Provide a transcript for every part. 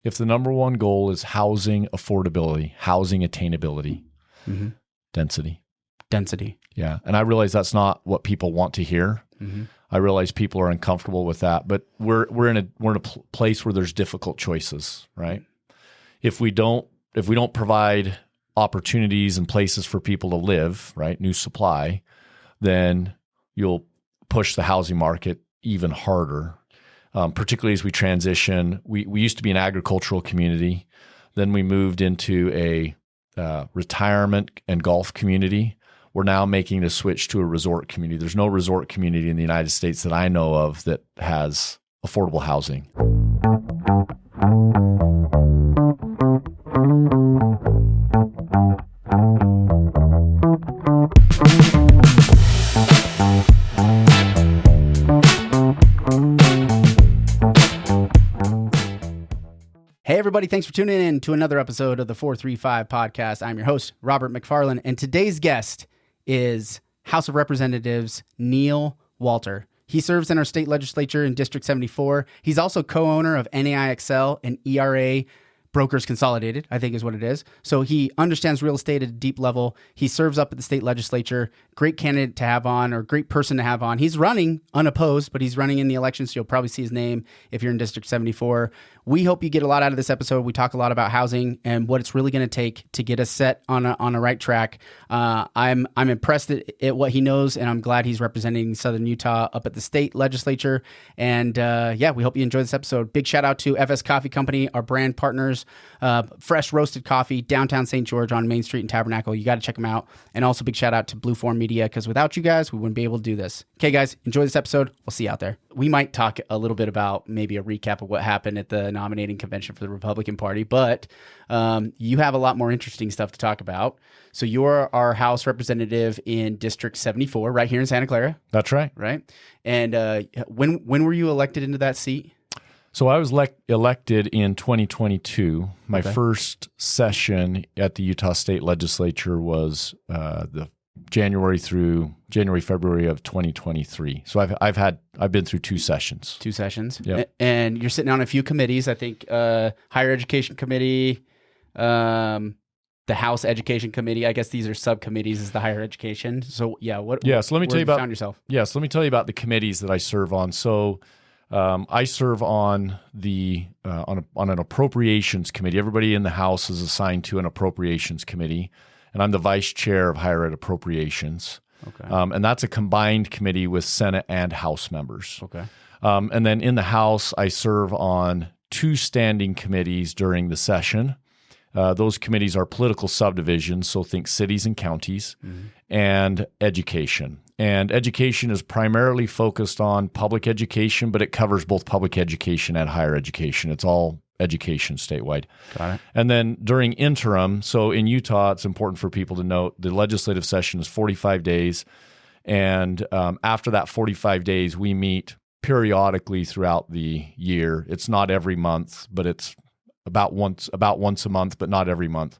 if the number one goal is housing affordability, housing attainability, density. Yeah. And I realize that's not what people want to hear. I realize people are uncomfortable with that, but we're in a place where there's difficult choices, right? If we don't provide opportunities and places for people to live, right, new supply, then you'll push the housing market even harder. Particularly as we transition. We used to be an agricultural community. Then we moved into a retirement and golf community. We're now making the switch to a resort community. There's no resort community in the United States that I know of that has affordable housing. Hey, everybody. Thanks for tuning in to another episode of the 435 podcast. I'm your host, Robert MacFarlane, and today's guest is House of Representatives Neil Walter. He serves in our state legislature in District 74. He's also co-owner of NAIXL and ERA Brokers Consolidated, I think is what it is. So he understands real estate at a deep level. He serves up at the state legislature. Great candidate to have on, or great person to have on. He's running unopposed, but he's running in the election, so you'll probably see his name if you're in District 74. We hope you get a lot out of this episode. We talk a lot about housing and what it's really going to take to get us set on a right track. I'm impressed at what he knows, and I'm glad he's representing Southern Utah up at the state legislature. And we hope you enjoy this episode. Big shout out to FS Coffee Company, our brand partners. Fresh roasted coffee, downtown St. George on Main Street in Tabernacle. You got to check them out. And also big shout out to Blue Form Media, because without you guys, we wouldn't be able to do this. Okay, guys, enjoy this episode. We'll see you out there. We might talk a little bit about maybe a recap of what happened at the nominating convention for the Republican Party, but you have a lot more interesting stuff to talk about. So you're our House representative in District 74, right here in Santa Clara. That's right. Right. And when were you elected into that seat? So I was elected in 2022. My first session at the Utah State Legislature was the February of 2023. So I've been through two sessions. Two sessions. Yep. And you're sitting on a few committees. I think Higher Education Committee, the House Education Committee. I guess these are subcommittees. Is the Higher Education. So so let me tell you about found yourself. Yes, let me tell you about the committees that I serve on. So. I serve on on an appropriations committee. Everybody in the House is assigned to an appropriations committee, and I'm the vice chair of higher ed appropriations. Okay. And that's a combined committee with Senate and House members. Okay. And then in the House, I serve on two standing committees during the session. Those committees are political subdivisions, so think cities and counties, and education. And education is primarily focused on public education, but it covers both public education and higher education. It's all education statewide. Got it. And then during interim, so in Utah, it's important for people to note the legislative session is 45 days. And after that 45 days, we meet periodically throughout the year. It's not every month, but it's about once a month, but not every month.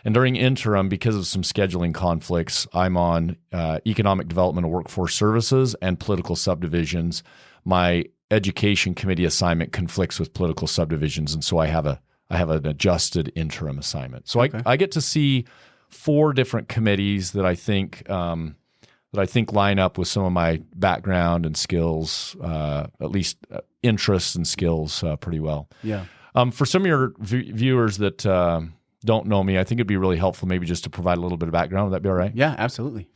And during interim, because of some scheduling conflicts, I'm on economic development and workforce services and political subdivisions. My education committee assignment conflicts with political subdivisions, and so I have an adjusted interim assignment. So okay. I get to see four different committees that I think line up with some of my background and skills, at least interests and skills, pretty well. Yeah. For some of your viewers that don't know me, I think it'd be really helpful maybe just to provide a little bit of background. Would that be all right? Yeah, absolutely.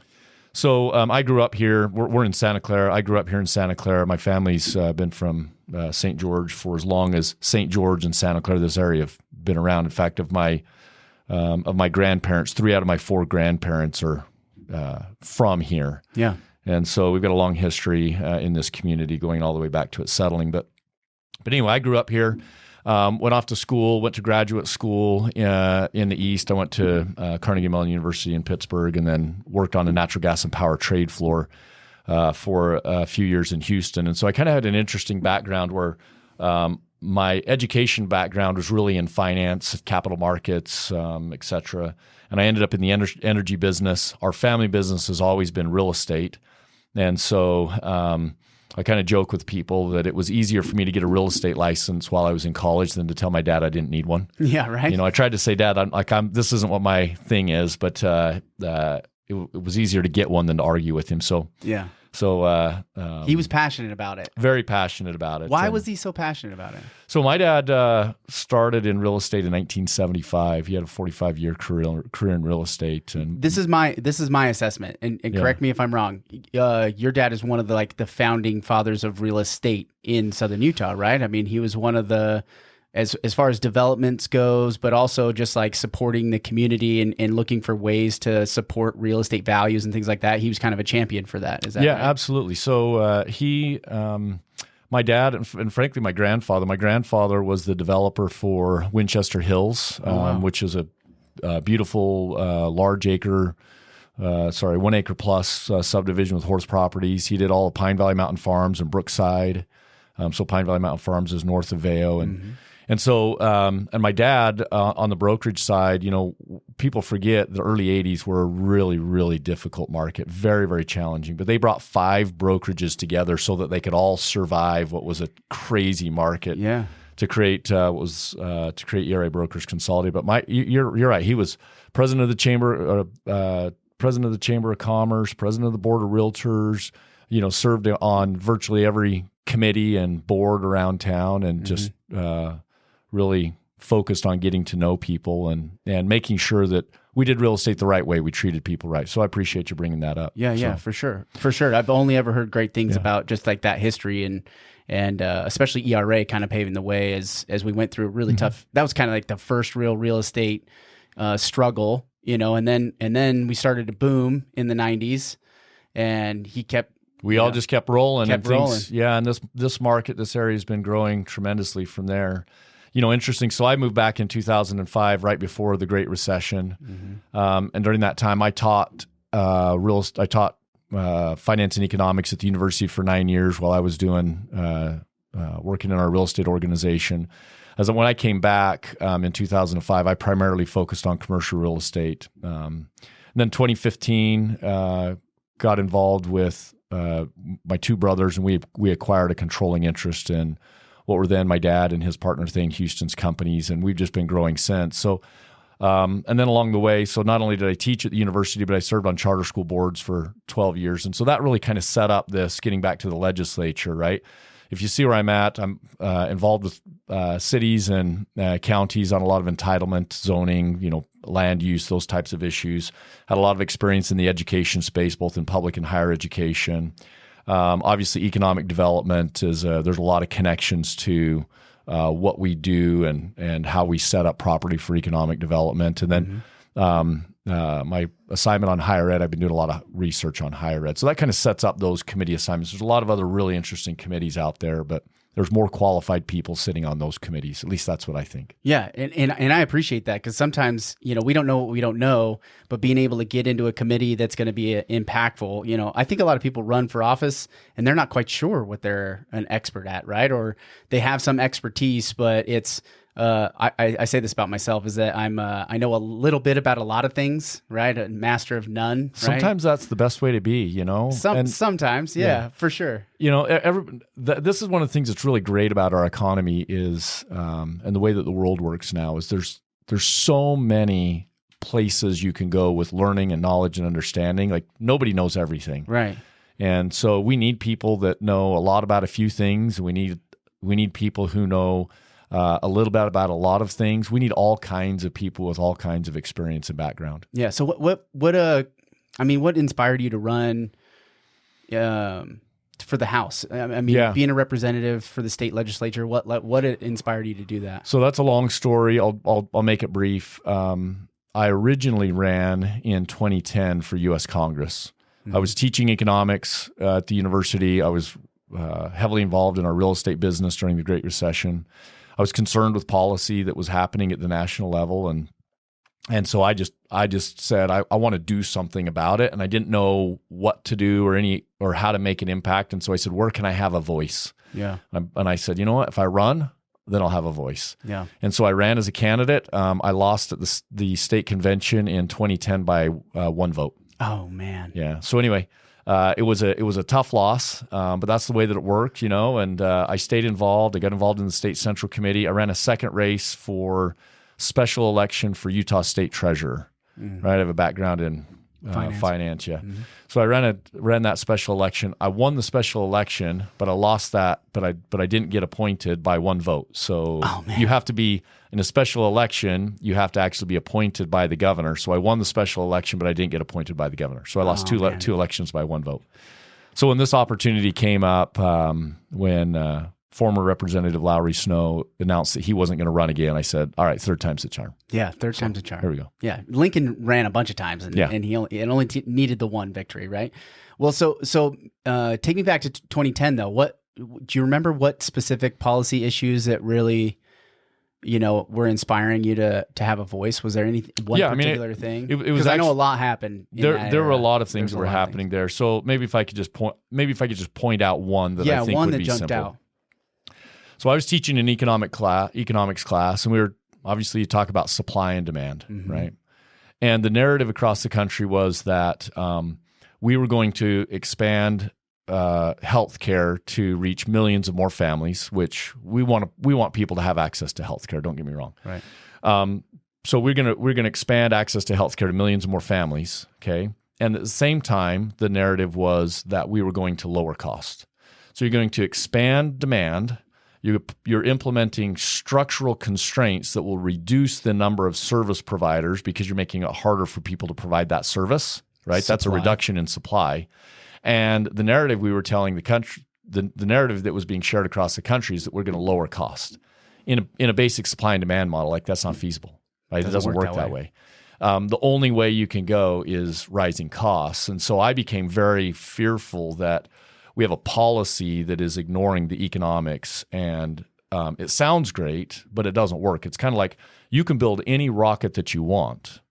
So I grew up here. We're in Santa Clara. I grew up here in Santa Clara. My family's been from St. George for as long as St. George and Santa Clara, this area, have been around. In fact, of my grandparents, 3 out of my 4 grandparents are from here. Yeah. And so we've got a long history in this community going all the way back to its settling. But anyway, I grew up here. Went off to school, went to graduate school in the East. I went to Carnegie Mellon University in Pittsburgh, and then worked on a natural gas and power trade floor for a few years in Houston. And so I kind of had an interesting background where my education background was really in finance, capital markets, et cetera. And I ended up in the energy business. Our family business has always been real estate. And so I kind of joke with people that it was easier for me to get a real estate license while I was in college than to tell my dad I didn't need one. Yeah, right. I tried to say, Dad, this isn't what my thing is, but it was easier to get one than to argue with him. So yeah. So he was passionate about it. Very passionate about it. Why was he so passionate about it? So my dad started in real estate in 1975. He had a 45-year career in real estate. And this is my assessment. And correct me if I'm wrong. Your dad is one of the founding fathers of real estate in Southern Utah, right? I mean, he was one of the as far as developments goes, but also just like supporting the community and looking for ways to support real estate values and things like that. He was kind of a champion for that. Is that right? Absolutely. So my dad and frankly my grandfather was the developer for Winchester Hills, which is a beautiful large acre, 1 acre plus subdivision with horse properties. He did all of Pine Valley Mountain Farms and Brookside. So Pine Valley Mountain Farms is north of Vail. And so, and my dad on the brokerage side, people forget the early 80s were a really, really difficult market, very, very challenging. But they brought 5 brokerages together so that they could all survive what was a crazy market. Yeah. To create to create ERA Brokers Consolidated. But you're right. He was president of the chamber of commerce, president of the board of realtors. Served on virtually every committee and board around town, and just really focused on getting to know people and making sure that we did real estate the right way. We treated people right. So I appreciate you bringing that up. Yeah, for sure. I've only ever heard great things about just like that history and especially ERA kind of paving the way as we went through a really tough. That was kind of like the first real estate struggle, and then we started to boom in the 90s, and he kept. We all just kept rolling. And this market, this area has been growing tremendously from there. Interesting. So I moved back in 2005, right before the Great Recession, and during that time, I taught finance and economics at the university for 9 years while I was doing working in our real estate organization. When I came back in 2005, I primarily focused on commercial real estate. And then 2015, got involved with my 2 brothers, and we acquired a controlling interest in what were then my dad and his partner Thane Houston's companies, and we've just been growing since. So, and then along the way, so not only did I teach at the university, but I served on charter school boards for 12 years, and so that really kind of set up this getting back to the legislature, right? If you see where I'm at, I'm involved with cities and counties on a lot of entitlement, zoning, land use, those types of issues. Had a lot of experience in the education space, both in public and higher education. Obviously, economic development is there's a lot of connections to what we do and how we set up property for economic development. And then my assignment on higher ed, I've been doing a lot of research on higher ed. So that kind of sets up those committee assignments. There's a lot of other really interesting committees out there, but there's more qualified people sitting on those committees. At least that's what I think. Yeah, and I appreciate that, because sometimes, we don't know what we don't know, but being able to get into a committee that's going to be impactful, I think a lot of people run for office and they're not quite sure what they're an expert at, right? Or they have some expertise, but it's I say this about myself, is that I know a little bit about a lot of things, right? A master of none. Right? Sometimes that's the best way to be, Sometimes, for sure. This is one of the things that's really great about our economy is, and the way that the world works now is there's so many places you can go with learning and knowledge and understanding. Like nobody knows everything, right? And so we need people that know a lot about a few things. We need people who know a little bit about a lot of things. We need all kinds of people with all kinds of experience and background. Yeah. So what inspired you to run for the House? Being a representative for the state legislature, what inspired you to do that? So that's a long story. I'll make it brief. I originally ran in 2010 for U.S. Congress. I was teaching economics at the university. I was heavily involved in our real estate business during the Great Recession. I was concerned with policy that was happening at the national level, and so I just said I want to do something about it, and I didn't know what to do or how to make an impact, and so I said, where can I have a voice? Yeah, and I said, you know what, if I run, then I'll have a voice. Yeah, and so I ran as a candidate. I lost at the state convention in 2010 by 1 vote. Oh man. Yeah. So anyway. It was a tough loss, but that's the way that it worked, and I stayed involved. I got involved in the state central committee. I ran a second race for special election for Utah state treasurer, right? I have a background in finance, yeah. Mm-hmm. So I ran that special election. I won the special election, but I lost that. But I didn't get appointed by one vote. So you have to be in a special election. You have to actually be appointed by the governor. So I won the special election, but I didn't get appointed by the governor. So I lost two elections by one vote. So when this opportunity came up, when former Representative Lowry Snow announced that he wasn't going to run again, I said, all right, third time's the charm. Yeah, third time's the charm. Here we go. Yeah, Lincoln ran a bunch of times, and he only needed the one victory, right? Well, so take me back to 2010, though. What do you remember? What specific policy issues that really, were inspiring you to have a voice? Was there any particular thing? It was. I know a lot happened. There were a lot of things that were happening there. So maybe if I could just point out one that I think would be jumped simple. Out. So I was teaching an economics class, and we were obviously you talk about supply and demand, right? And the narrative across the country was that we were going to expand healthcare to reach millions of more families, which we want people to have access to healthcare. Don't get me wrong, right? So we're gonna expand access to healthcare to millions of more families, okay? And at the same time, the narrative was that we were going to lower cost. So you're going to expand demand. You're implementing structural constraints that will reduce the number of service providers because you're making it harder for people to provide that service, right? Supply. That's a reduction in supply. And the narrative we were telling the country, the narrative that was being shared across the country is that we're going to lower cost. In a basic supply and demand model, like that's not feasible, right? It doesn't work that way. The only way you can go is rising costs. And so I became very fearful that we have a policy that is ignoring the economics, and it sounds great, but it doesn't work. It's kind of like you can build any rocket that you want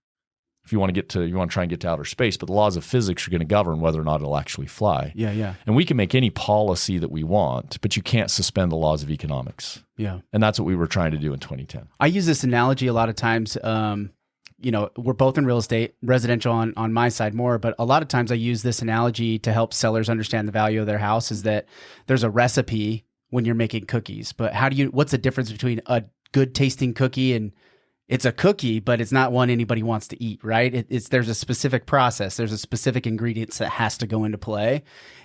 if you want to try and get to outer space, but the laws of physics are going to govern whether or not it'll actually fly. Yeah. And we can make any policy that we want, but you can't suspend the laws of economics. Yeah. And that's what we were trying to do in 2010. I use this analogy a lot of times. We're both in real estate, residential on my side more, but a lot of times I use this analogy to help sellers understand the value of their house is that there's a recipe when you're making cookies, but what's the difference between a good tasting cookie and it's a cookie, but it's not one anybody wants to eat, right? There's a specific process. There's a specific ingredients that has to go into play.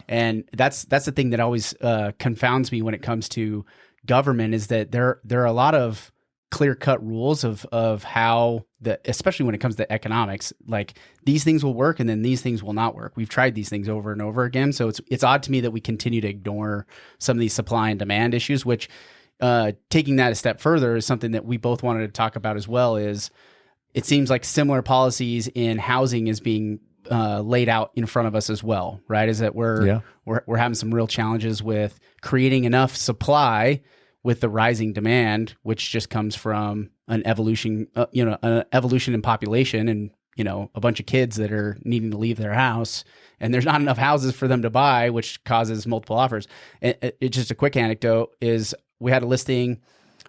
And that's the thing that always confounds me when it comes to government is that there are a lot of clear-cut rules of how especially when it comes to economics, like these things will work and then these things will not work. We've tried these things over and over again. So it's odd to me that we continue to ignore some of these supply and demand issues, which taking that a step further is something that we both wanted to talk about as well. Is it seems like similar policies in housing is being laid out in front of us as well, right? Is that we're having some real challenges with creating enough supply with the rising demand, which just comes from an evolution in population and, a bunch of kids that are needing to leave their house and there's not enough houses for them to buy, which causes multiple offers. It's just a quick anecdote is we had a listing,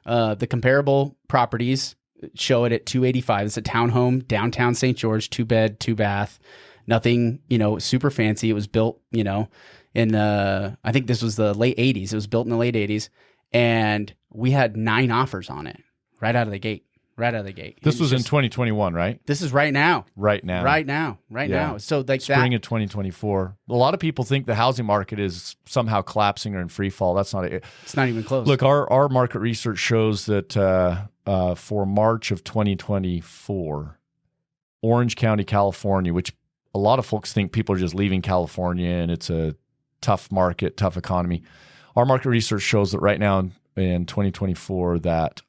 the comparable properties show it at $285. It's a townhome, downtown St. George, 2-bed, 2-bath, nothing, super fancy. It was built, in I think this was the late 80s. It was built in the late 80s. And we had 9 offers on it right out of the gate. This was in 2021, right? This is right now. Right now. So like spring of 2024. A lot of people think the housing market is somehow collapsing or in free fall. That's not it. It's not even close. Look, our market research shows that for March of 2024, Orange County, California, which a lot of folks think people are just leaving California and it's a tough market, tough economy. Our market research shows that right now in 2024 that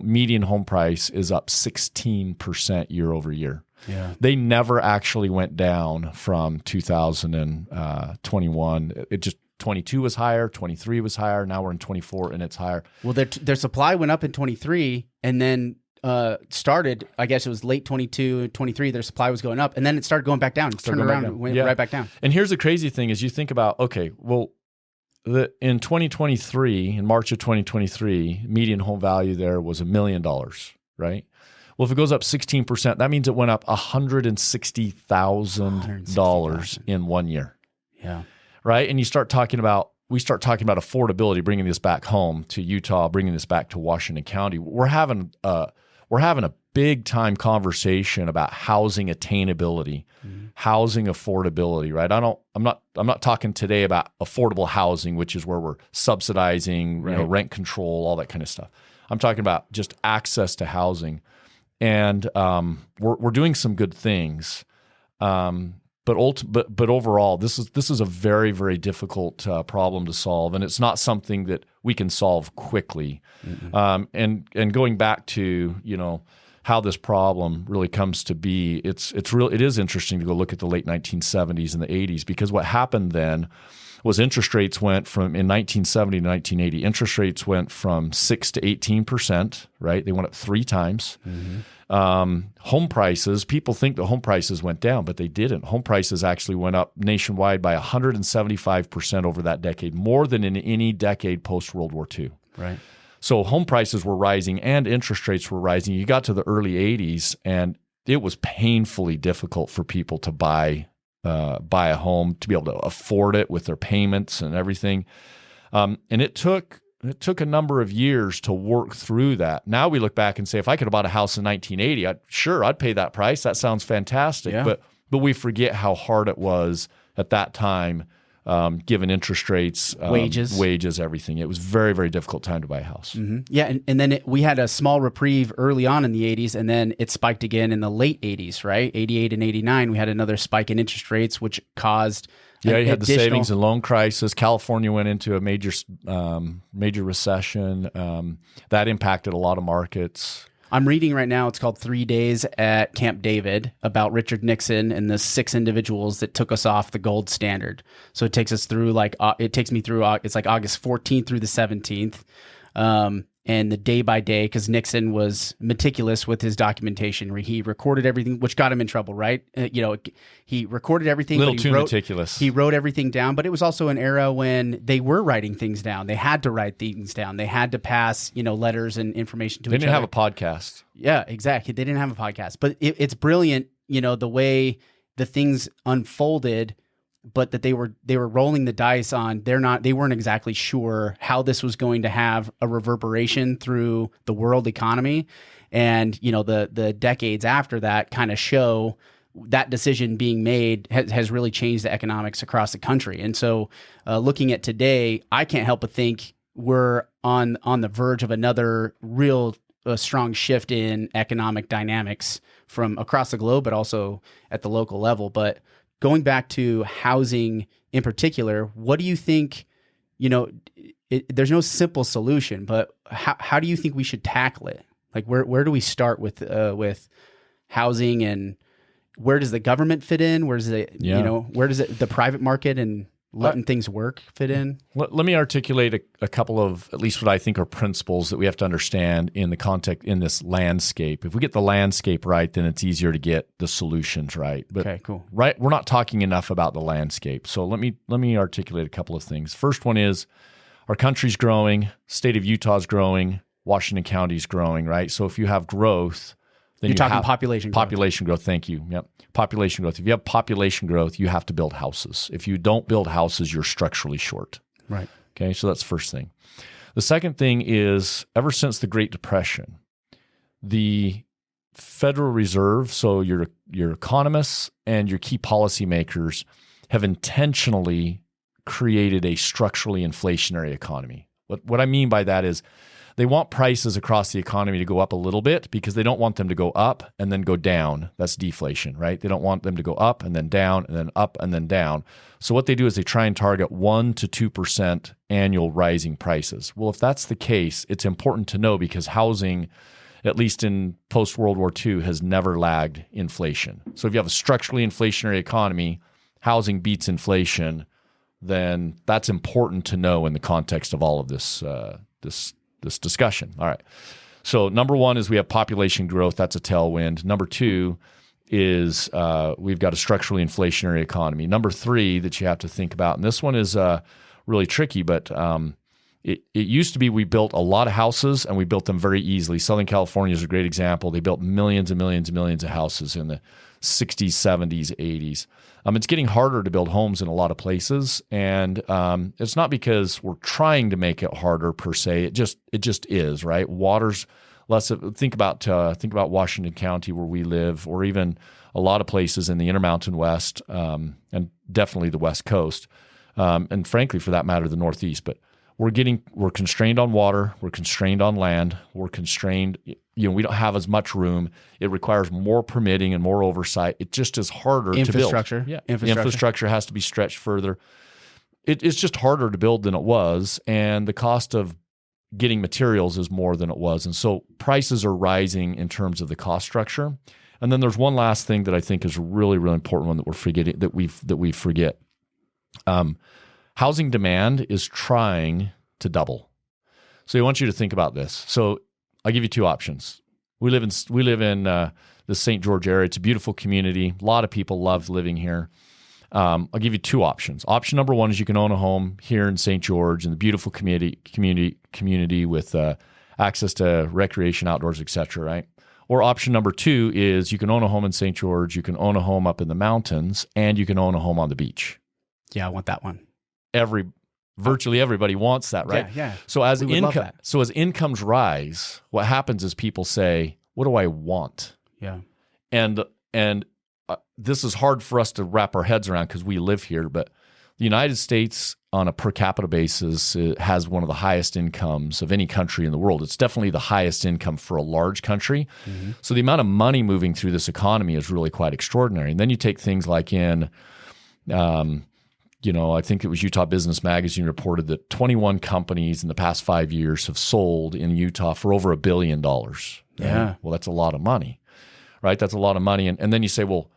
median home price is up 16% year over year. Yeah. They never actually went down from 2021. It just 22 was higher, 23 was higher. Now we're in 24 and it's higher. Well, their supply went up in 23 and then started, I guess it was late 22, 23, their supply was going up and then it started going back down. It turned around and went right back down. And here's the crazy thing is you think about, okay, well, in 2023, in March of 2023, median home value there was $1 million, right? Well, if it goes up 16%, that means it went up $160,000 in 1 year. Yeah. Right. And we start talking about affordability, bringing this back home to Utah, bringing this back to Washington County. We're having a big time conversation about housing attainability, housing affordability, right? I'm not talking today about affordable housing, which is where we're subsidizing, rent control, all that kind of stuff. I'm talking about just access to housing, and we're doing some good things. But overall, this is a very, very difficult problem to solve, and it's not something that we can solve quickly. And going back to how this problem really comes to be, it is interesting to go look at the late 1970s and the 80s, because what happened then was interest rates went from, in 1970 to 1980, interest rates went from 6 to 18%, right? They went up 3 times. Home prices, people think the home prices went down, but they didn't. Home prices actually went up nationwide by 175% over that decade, more than in any decade post-World War II. Right. So home prices were rising and interest rates were rising. You got to the early 80s, and it was painfully difficult for people to buy a home, to be able to afford it with their payments and everything. And it took a number of years to work through that. Now we look back and say, if I could have bought a house in 1980, I'd pay that price. That sounds fantastic. Yeah. But we forget how hard it was at that time, given interest rates, wages, everything. It was very, very difficult time to buy a house. Yeah, and then we had a small reprieve early on in the 80s, and then it spiked again in the late 80s, right? 88 and 89, we had another spike in interest rates, which caused you had the savings and loan crisis. California went into a major recession. That impacted a lot of markets. I'm reading right now, it's called 3 Days at Camp David, about Richard Nixon and the 6 individuals that took us off the gold standard. So it takes us through it's like August 14th through the 17th. And the day by day, because Nixon was meticulous with his documentation. He recorded everything, which got him in trouble, right? He recorded everything. Meticulous. He wrote everything down, but it was also an era when they were writing things down. They had to write things down. They had to pass, letters and information to each other. They didn't have a podcast. Yeah, exactly. They didn't have a podcast, but it's brilliant, the way the things unfolded. But that they were rolling the dice on, they weren't exactly sure how this was going to have a reverberation through the world economy. And, the decades after that kind of show that decision being made has really changed the economics across the country. And so looking at today, I can't help but think we're on the verge of another real strong shift in economic dynamics from across the globe, but also at the local level. But going back to housing in particular, what do you think, there's no simple solution, but how do you think we should tackle it? Like where do we start with housing, and where does the government fit in? Where does the private market and letting things work fit in? Let me articulate a couple of, at least what I think are principles that we have to understand in the context, in this landscape. If we get the landscape right, then it's easier to get the solutions right. But, okay, cool. Right, we're not talking enough about the landscape. So let me articulate a couple of things. First one is, our country's growing, state of Utah's growing, Washington County's growing, right? So if you have growth, then you're talking population growth. Population growth, thank you. Yep. Population growth. If you have population growth, you have to build houses. If you don't build houses, you're structurally short. Right. Okay, so that's the first thing. The second thing is, ever since the Great Depression, the Federal Reserve, so your economists and your key policymakers, have intentionally created a structurally inflationary economy. What I mean by that is, they want prices across the economy to go up a little bit because they don't want them to go up and then go down. That's deflation, right? They don't want them to go up and then down and then up and then down. So what they do is they try and target 1% to 2% annual rising prices. Well, if that's the case, it's important to know, because housing, at least in post-World War II, has never lagged inflation. So if you have a structurally inflationary economy, housing beats inflation, then that's important to know in the context of all of this discussion. All right. So number one is we have population growth. That's a tailwind. Number two is we've got a structurally inflationary economy. Number three that you have to think about, and this one is really tricky, but It used to be we built a lot of houses and we built them very easily. Southern California is a great example. They built millions and millions and millions of houses in the 60s, 70s, 80s. It's getting harder to build homes in a lot of places, and it's not because we're trying to make it harder per se. It just is, right? Water's less. Think about Washington County where we live, or even a lot of places in the Intermountain West, and definitely the West Coast, and frankly, for that matter, the Northeast. But we're constrained on water, we're constrained on land, we're constrained. We don't have as much room. It requires more permitting and more oversight. It just is harder to build. Infrastructure. Yeah, infrastructure has to be stretched further. It's just harder to build than it was, and the cost of getting materials is more than it was, and so prices are rising in terms of the cost structure. And then there's one last thing that I think is a really, really important one that we're forgetting, that we forget. Housing demand is trying to double. So I want you to think about this. So I'll give you two options. We live in the St. George area. It's a beautiful community. A lot of people love living here. I'll give you two options. Option number one is you can own a home here in St. George in the beautiful community with access to recreation, outdoors, etc. Right? Or option number two is you can own a home in St. George, you can own a home up in the mountains, and you can own a home on the beach. Yeah, I want that one. Virtually everybody wants that, right? Yeah. So as incomes rise, what happens is people say, "What do I want?" Yeah. And this is hard for us to wrap our heads around because we live here, but the United States on a per capita basis has one of the highest incomes of any country in the world. It's definitely the highest income for a large country. Mm-hmm. So the amount of money moving through this economy is really quite extraordinary. And then you take things like I think it was Utah Business Magazine reported that 21 companies in the past 5 years have sold in Utah for over $1 billion. Right? Yeah. Well, that's a lot of money, right? That's a lot of money. And then you say, well,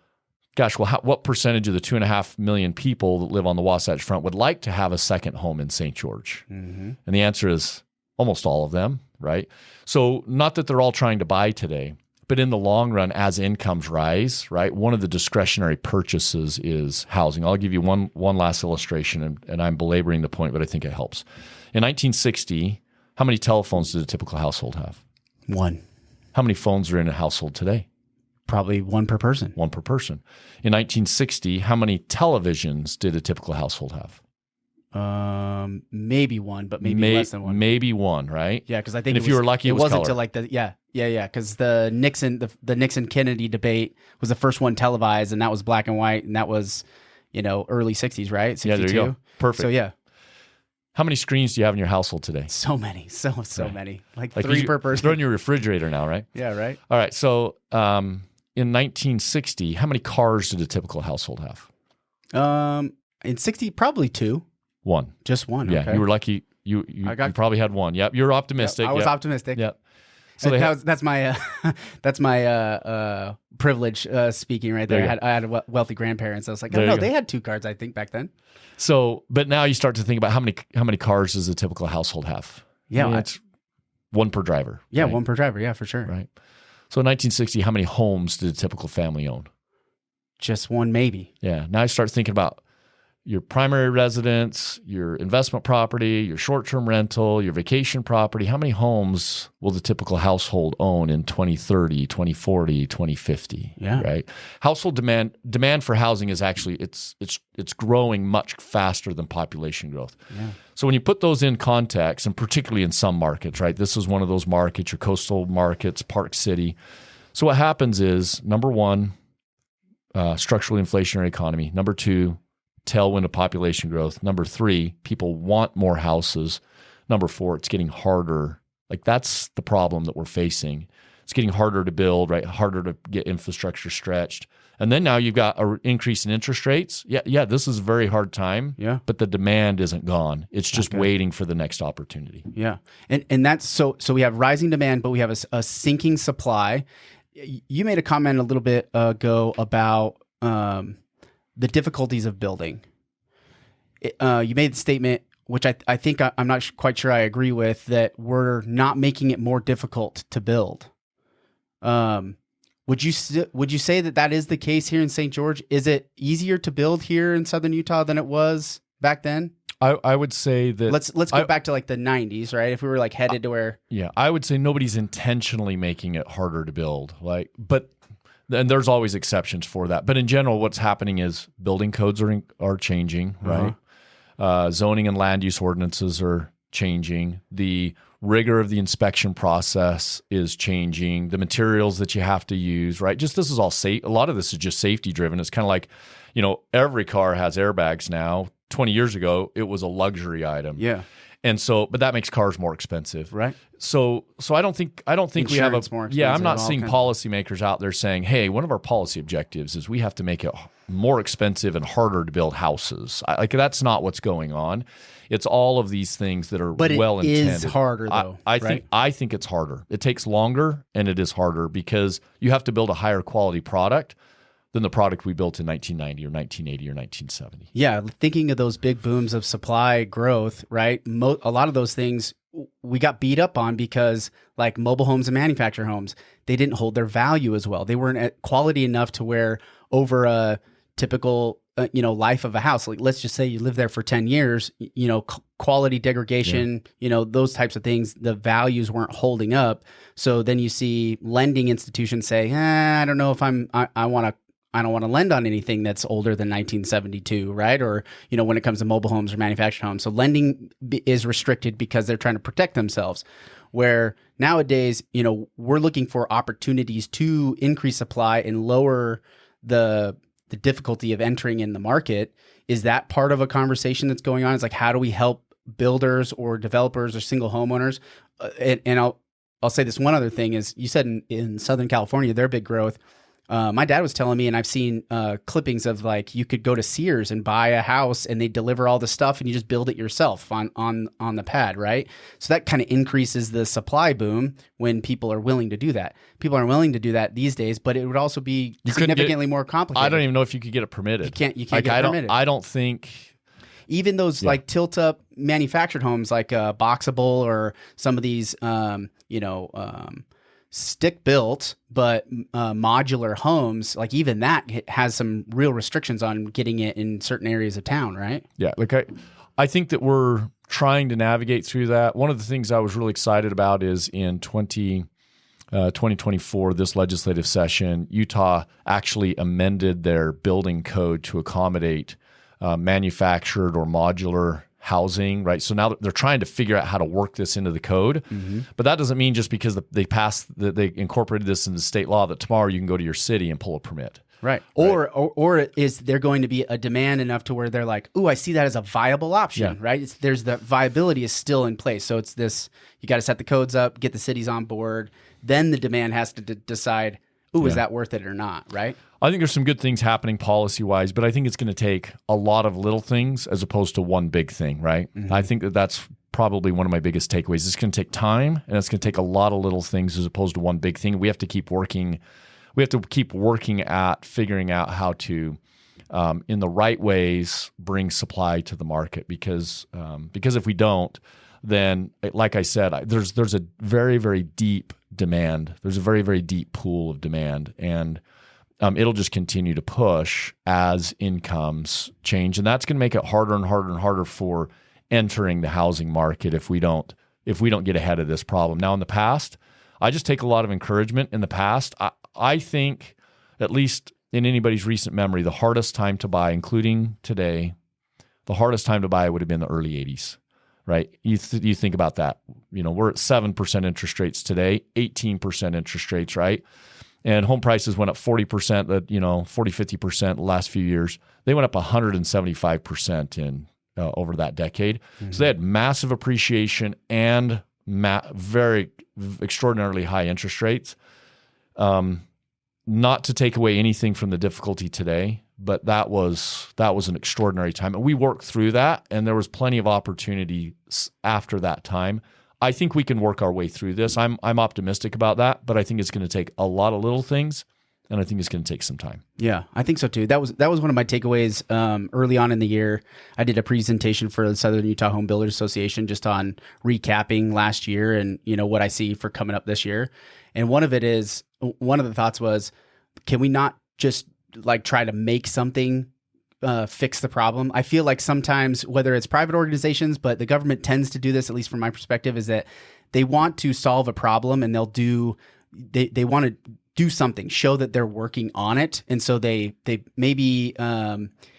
gosh, what percentage of the 2.5 million people that live on the Wasatch Front would like to have a second home in St. George? Mm-hmm. And the answer is almost all of them, right? So not that they're all trying to buy today, but in the long run, as incomes rise, right, one of the discretionary purchases is housing. I'll give you one last illustration, and I'm belaboring the point, but I think it helps. In 1960, how many telephones did a typical household have? One. How many phones are in a household today? Probably one per person. One per person. In 1960, how many televisions did a typical household have? Maybe one, but maybe less than one. Maybe one, right? Yeah, because I think if you were lucky, it wasn't until like because the Nixon Kennedy debate was the first one televised, and that was black and white, and that was early 60s, right? 62? Yeah, there you go. Perfect. So yeah. How many screens do you have in your household today? So many, so many, like 3 per person. They're in your refrigerator now, right? Yeah, right. All right, so in 1960, how many cars did a typical household have? In 60, probably 2. One. Just one. Yeah, okay. you were lucky. You probably had one. Yep, you're optimistic. I was optimistic. Yep. So that's my privilege speaking right there. I had wealthy grandparents. I was like, they had 2 cars, I think, back then. So, but now you start to think about how many cars does a typical household have? Yeah, it's one per driver. Yeah, right? One per driver. Yeah, for sure. Right. So in 1960, how many homes did a typical family own? Just one, maybe. Yeah. Now you start thinking about your primary residence, your investment property, your short-term rental, your vacation property. How many homes will the typical household own in 2030, 2040, 2050? Yeah. Right. Household demand for housing is actually it's growing much faster than population growth. Yeah. So when you put those in context, and particularly in some markets, right? This is one of those markets, your coastal markets, Park City. So what happens is, number one, structurally inflationary economy. Number two, tailwind of population growth. Number three, people want more houses. Number four, it's getting harder. Like that's the problem that we're facing. It's getting harder to build, right? Harder to get infrastructure stretched. And then now you've got an increase in interest rates. Yeah, this is a very hard time. Yeah. But the demand isn't gone. It's just waiting for the next opportunity. Yeah. And that's so we have rising demand, but we have a sinking supply. You made a comment a little bit ago about the difficulties of building. You made the statement, which I think I'm not quite sure I agree with, that we're not making it more difficult to build. Would you say that is the case here in St. George? Is it easier to build here in Southern Utah than it was back then? I would say that let's go back to like the 90s, right? If we were like headed to where I would say nobody's intentionally making it harder to build. And there's always exceptions for that. But in general, what's happening is building codes are changing, right? Zoning and land use ordinances are changing. The rigor of the inspection process is changing. The materials that you have to use, right? Just this is all safe. A lot of this is just safety driven. It's kind of like, every car has airbags now. 20 years ago, it was a luxury item. Yeah. And so, but that makes cars more expensive. Right. So I don't think we have more expensive. I'm not seeing policymakers out there saying, hey, one of our policy objectives is we have to make it more expensive and harder to build houses. That's not what's going on. It's all of these things that are well intended. But it is harder though. I think it's harder. It takes longer and it is harder because you have to build a higher quality product than the product we built in 1990 or 1980 or 1970. Yeah, thinking of those big booms of supply growth, right? A lot of those things we got beat up on because like mobile homes and manufactured homes, they didn't hold their value as well. They weren't at quality enough to where over a typical life of a house, like let's just say you live there for 10 years, quality degradation, those types of things, the values weren't holding up. So then you see lending institutions say, I don't know if I don't want to lend on anything that's older than 1972, right? Or, when it comes to mobile homes or manufactured homes. So lending is restricted because they're trying to protect themselves. Where nowadays, we're looking for opportunities to increase supply and lower the difficulty of entering in the market. Is that part of a conversation that's going on? It's like, how do we help builders or developers or single homeowners? And I'll say this one other thing is, you said in Southern California, their big growth. My dad was telling me, and I've seen clippings of like you could go to Sears and buy a house, and they deliver all the stuff, and you just build it yourself on the pad, right? So that kind of increases the supply boom when people are willing to do that. People are willing to do that these days, but it would also be significantly more complicated. I don't even know if you could get it permitted. You can't get it permitted. I don't think. Even those like tilt-up manufactured homes, like Boxable or some of these, stick-built but modular homes, like even that has some real restrictions on getting it in certain areas of town, right? Yeah, I think that we're trying to navigate through that. One of the things I was really excited about is in 2024, this legislative session, Utah actually amended their building code to accommodate manufactured or modular housing, right? So now they're trying to figure out how to work this into the code. Mm-hmm. But that doesn't mean just because they incorporated this into state law that tomorrow you can go to your city and pull a permit. Right. Or is there going to be a demand enough to where they're like, ooh, I see that as a viable option, right? There's the viability is still in place. So it's this, you got to set the codes up, get the cities on board. Then the demand has to decide, ooh, is that worth it or not, right? I think there's some good things happening policy-wise, but I think it's going to take a lot of little things as opposed to one big thing, right? Mm-hmm. I think that's probably one of my biggest takeaways. It's going to take time, and it's going to take a lot of little things as opposed to one big thing. We have to keep working. We have to keep working at figuring out how to, in the right ways, bring supply to the market. Because if we don't, then, like I said, there's a very, very deep demand. There's a very, very deep pool of demand, and it'll just continue to push as incomes change, and that's going to make it harder and harder and harder for entering the housing market if we don't get ahead of this problem. Now, in the past, I just take a lot of encouragement. In the past, I think, at least in anybody's recent memory, the hardest time to buy, including today, the hardest time to buy would have been the early 80s. Right? You think about that. We're at 7% interest rates today, 18% interest rates, right? And home prices went up 40%, 40-50% the last few years. They went up 175% in over that decade. Mm-hmm. So they had massive appreciation and very extraordinarily high interest rates. Not to take away anything from the difficulty today, but that was an extraordinary time. And we worked through that, and there was plenty of opportunity after that time. I think we can work our way through this. I'm optimistic about that, but I think it's going to take a lot of little things, and I think it's going to take some time. Yeah, I think so too. That was one of my takeaways early on in the year. I did a presentation for the Southern Utah Home Builders Association just on recapping last year and what I see for coming up this year. And one of the thoughts was, can we not just like try to make something fix the problem. I feel like sometimes, whether it's private organizations, but the government tends to do this, at least from my perspective, is that they want to solve a problem and they want to do something, show that they're working on it. And so they maybe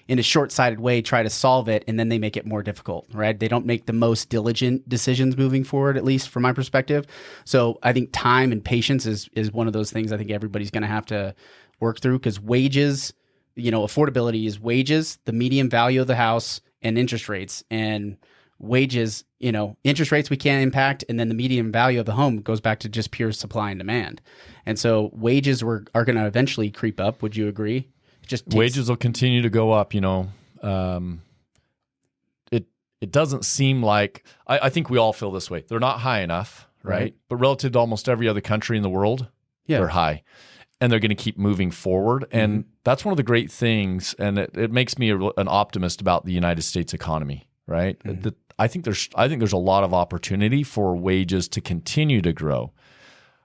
in a short-sighted way try to solve it, and then they make it more difficult, right? They don't make the most diligent decisions moving forward, at least from my perspective. So I think time and patience is one of those things I think everybody's going to have to work through, because wages, affordability is wages, the median value of the house, and interest rates. And wages, interest rates we can't impact, and then the median value of the home goes back to just pure supply and demand. And so wages are going to eventually creep up. Would you agree? Wages will continue to go up. It doesn't seem like, I think we all feel this way. They're not high enough, right? But relative to almost every other country in the world, they're high. And they're going to keep moving forward. And that's one of the great things, and it makes me an optimist about the United States economy, right? I think there's a lot of opportunity for wages to continue to grow.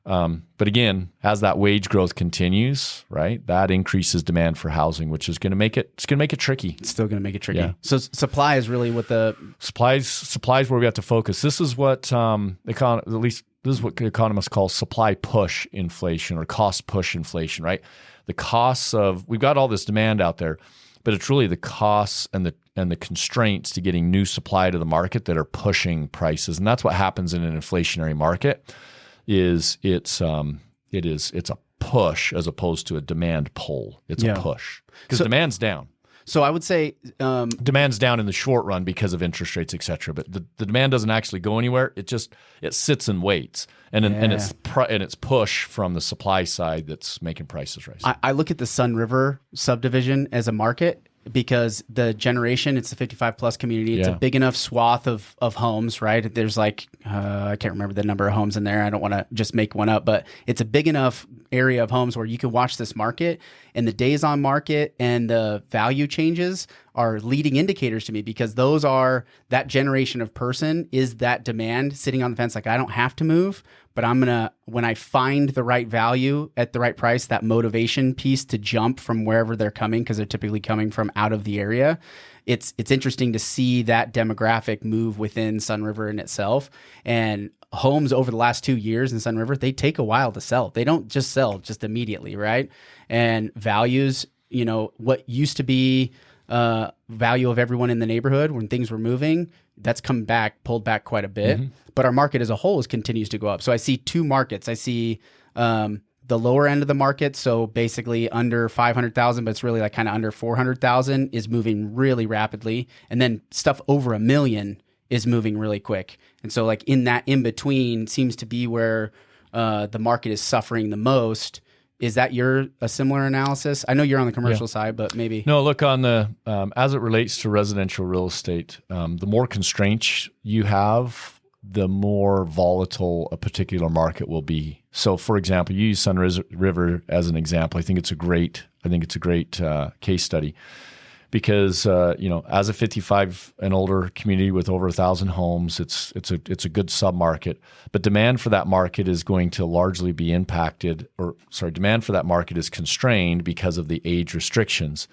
But again, as that wage growth continues, right, that increases demand for housing, which is going to make it tricky. It's still going to make it tricky. Yeah. So supply is really what supply is where we have to focus. This is what this is what economists call supply push inflation or cost push inflation, right? The costs we've got all this demand out there, but it's really the costs and the constraints to getting new supply to the market that are pushing prices. And that's what happens in an inflationary market. It's a push as opposed to a demand pull. It's a push because demand's down. So I would say demand's down in the short run because of interest rates, et cetera. But the demand doesn't actually go anywhere. It sits and waits, and it's push from the supply side that's making prices rise. I look at the Sun River subdivision as a market, because the generation, it's the 55 plus community. It's a big enough swath of homes, right? There's I can't remember the number of homes in there. I don't want to just make one up, but it's a big enough area of homes where you can watch this market, and the days on market and the value changes are leading indicators to me, because those are that generation of person is that demand sitting on the fence. Like, I don't have to move, but when I find the right value at the right price, that motivation piece to jump from wherever they're coming, because they're typically coming from out of the area. It's interesting to see that demographic move within Sun River in itself. And homes over the last 2 years in Sun River, they take a while to sell. They don't just sell just immediately, right? And values, what used to be value of everyone in the neighborhood when things were moving, that's pulled back quite a bit. But our market as a whole continues to go up. So I see two markets. I see the lower end of the market, so basically under 500,000, but it's really like kind of under 400,000, is moving really rapidly. And then stuff over $1 million is moving really quick. And so like in that in between seems to be where the market is suffering the most. Is that a similar analysis? I know you're on the commercial side, but maybe. No, look, on the as it relates to residential real estate, the more constraints you have, the more volatile a particular market will be. So, for example, you use Sun River as an example. I think it's a great case study, because as a 55 and older community with over 1,000 homes, it's a good submarket. But demand for that market is going to largely be impacted, demand for that market is constrained because of the age restrictions,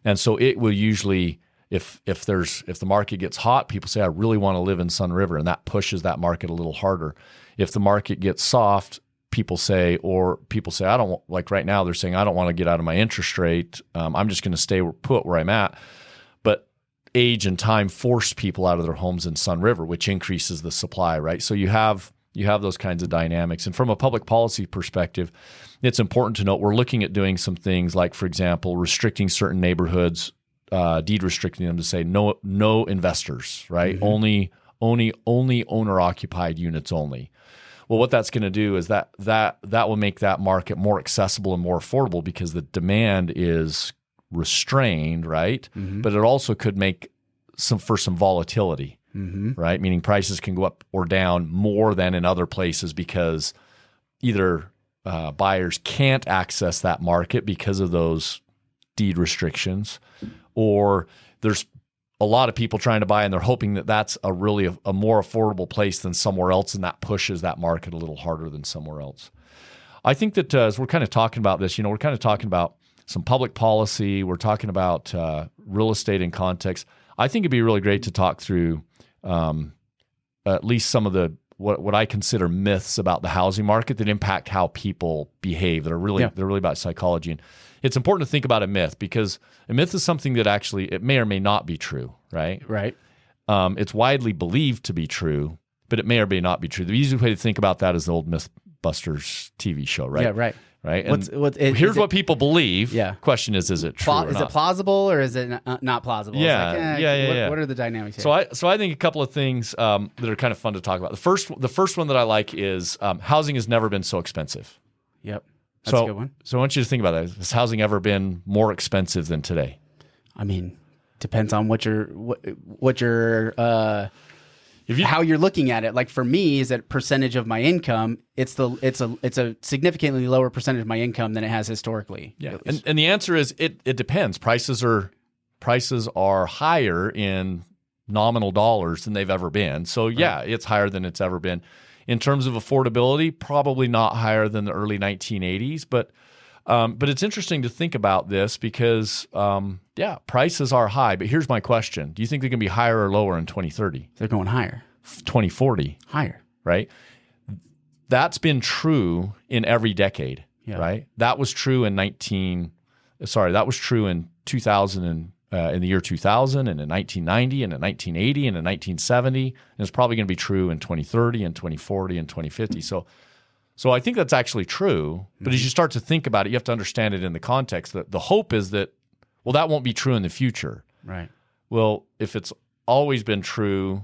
and so it will usually. If the market gets hot, people say, I really want to live in Sun River, and that pushes that market a little harder. If the market gets soft, people say, I don't, like right now, they're saying, I don't want to get out of my interest rate. I'm just going to stay put where I'm at. But age and time force people out of their homes in Sun River, which increases the supply, right? So you have those kinds of dynamics. And from a public policy perspective, it's important to note we're looking at doing some things like, for example, restricting certain neighborhoods, deed restricting them to say no investors, right? Only owner occupied units only. Well, what that's going to do is that will make that market more accessible and more affordable, because the demand is restrained, right? But it also could make some volatility, right? Meaning prices can go up or down more than in other places, because either buyers can't access that market because of those deed restrictions, or there's a lot of people trying to buy and they're hoping that that's a more affordable place than somewhere else, and that pushes that market a little harder than somewhere else. I think that as we're kind of talking about this, we're kind of talking about some public policy. We're talking about real estate in context. I think it'd be really great to talk through at least some of the what I consider myths about the housing market that impact how people behave. They're really about psychology. And it's important to think about a myth because a myth is something that actually it may or may not be true, right? Right. It's widely believed to be true, but it may or may not be true. The easiest way to think about that is the old Mythbusters TV show, right? Yeah, right. Right. Here's what people believe. Yeah. Question is it true or not? Is it plausible or is it not plausible? Yeah. What are the dynamics here? So I think a couple of things that are kind of fun to talk about. The first one that I like is housing has never been so expensive. Yep. That's a good one. So I want you to think about that. Has housing ever been more expensive than today? I mean, depends on how you're looking at it. Like for me, is that percentage of my income? It's a significantly lower percentage of my income than it has historically. Yeah, and the answer is it depends. Prices are higher in nominal dollars than they've ever been. So yeah, it's higher than it's ever been. In terms of affordability, probably not higher than the early 1980s, but it's interesting to think about this because prices are high. But here's my question: do you think they're going to be higher or lower in 2030? They're going higher. 2040, higher, right? That's been true in every decade, right? That was true in 2000 and in the year 2000 and in 1990 and in 1980 and in 1970, and it's probably going to be true in 2030 and 2040 and 2050. So I think that's actually true, but as you start to think about it, you have to understand it in the context that the hope is that, well, that won't be true in the future. Right. Well, if it's always been true,